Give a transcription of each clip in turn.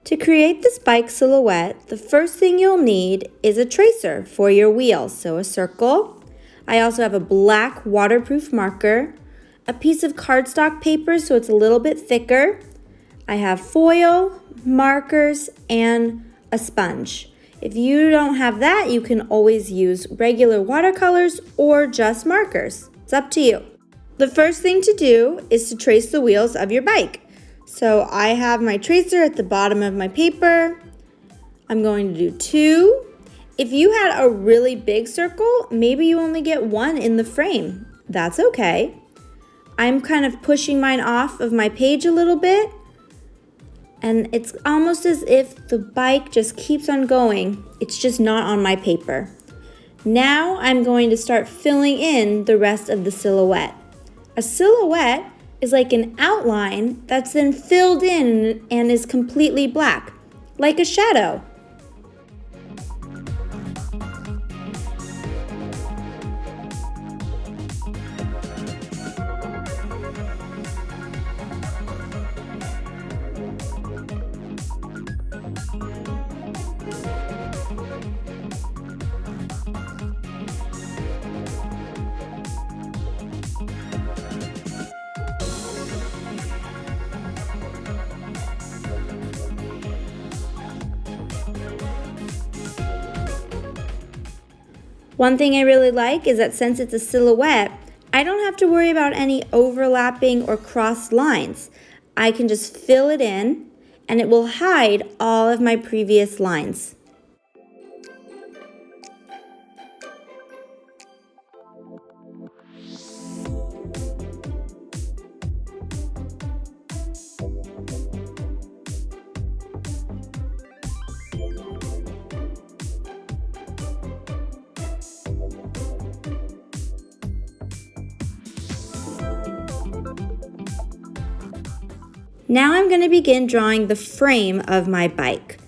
To create this bike silhouette, the first thing you'll need is a tracer for your wheels, so a circle. I also have a black waterproof marker, a piece of cardstock paper so it's a little bit thicker. I have foil, markers, and a sponge. If you don't have that, you can always use regular watercolors or just markers. It's up to you. The first thing to do is to trace the wheels of your bike. So I have my tracer at the bottom of my paper. I'm going to do 2. If you had a really big circle, maybe you only get 1 in the frame. That's okay. I'm kind of pushing mine off of my page a little bit, and it's almost as if the bike just keeps on going. It's just not on my paper. Now I'm going to start filling in the rest of the silhouette. A silhouette is like an outline that's then filled in and is completely black, like a shadow. One thing I really like is that since it's a silhouette, I don't have to worry about any overlapping or crossed lines. I can just fill it in and it will hide all of my previous lines. Now I'm going to begin drawing the frame of my bike.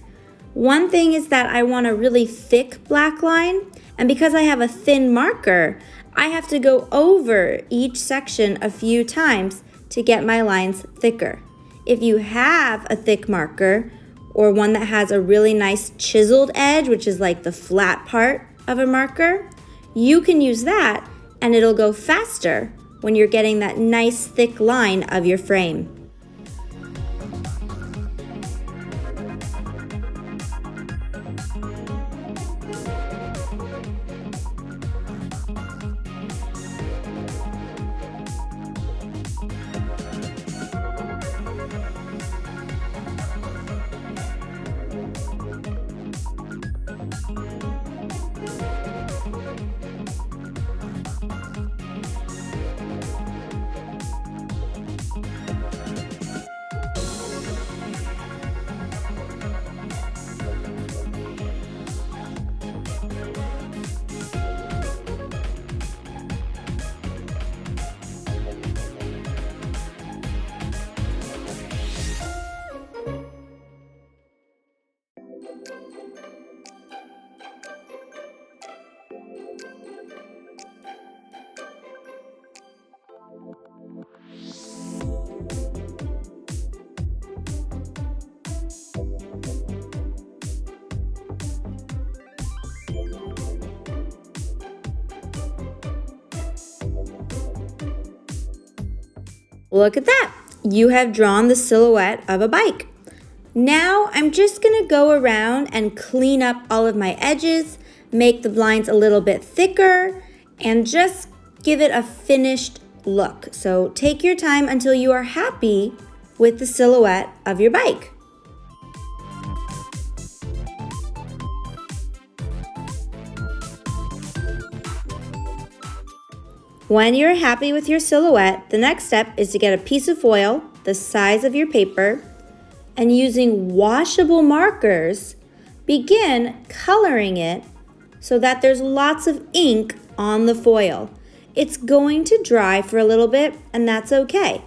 One thing is that I want a really thick black line, and because I have a thin marker, I have to go over each section a few times to get my lines thicker. If you have a thick marker or one that has a really nice chiseled edge, which is like the flat part of a marker, you can use that and it'll go faster when you're getting that nice thick line of your frame. Look at that! You have drawn the silhouette of a bike. Now I'm just going to go around and clean up all of my edges, make the lines a little bit thicker, and just give it a finished look. So take your time until you are happy with the silhouette of your bike. When you're happy with your silhouette, the next step is to get a piece of foil the size of your paper, and using washable markers, begin coloring it so that there's lots of ink on the foil. It's going to dry for a little bit, and that's okay.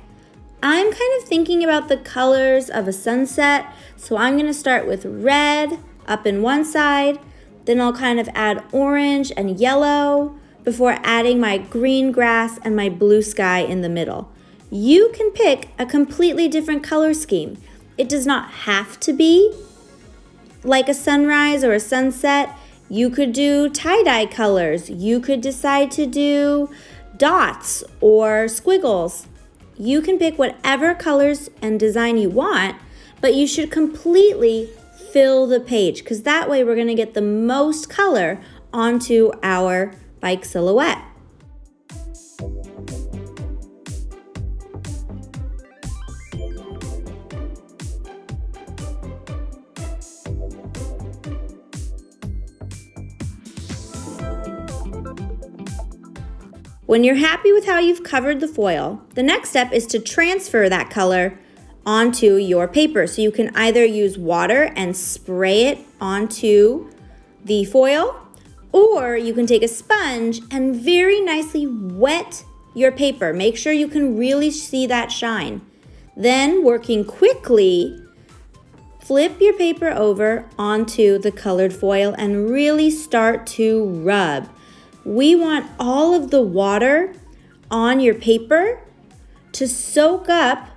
I'm kind of thinking about the colors of a sunset, so I'm going to start with red up in one side, then I'll kind of add orange and yellow, before adding my green grass and my blue sky in the middle. you can pick a completely different color scheme. It does not have to be like a sunrise or a sunset. You could do tie-dye colors. You could decide to do dots or squiggles. You can pick whatever colors and design you want, but you should completely fill the page because that way we're going to get the most color onto our bike silhouette. When you're happy with how you've covered the foil, the next step is to transfer that color onto your paper. So you can either use water and spray it onto the foil, or you can take a sponge and very nicely wet your paper. Make sure you can really see that shine. Then, working quickly, flip your paper over onto the colored foil and really start to rub. We want all of the water on your paper to soak up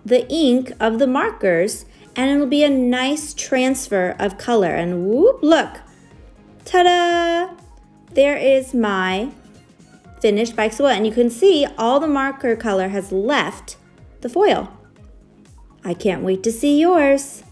the ink of the markers, and it'll be a nice transfer of color. And whoop, look, ta-da! There is my finished bike silhouette, and you can see all the marker color has left the foil. I can't wait to see yours.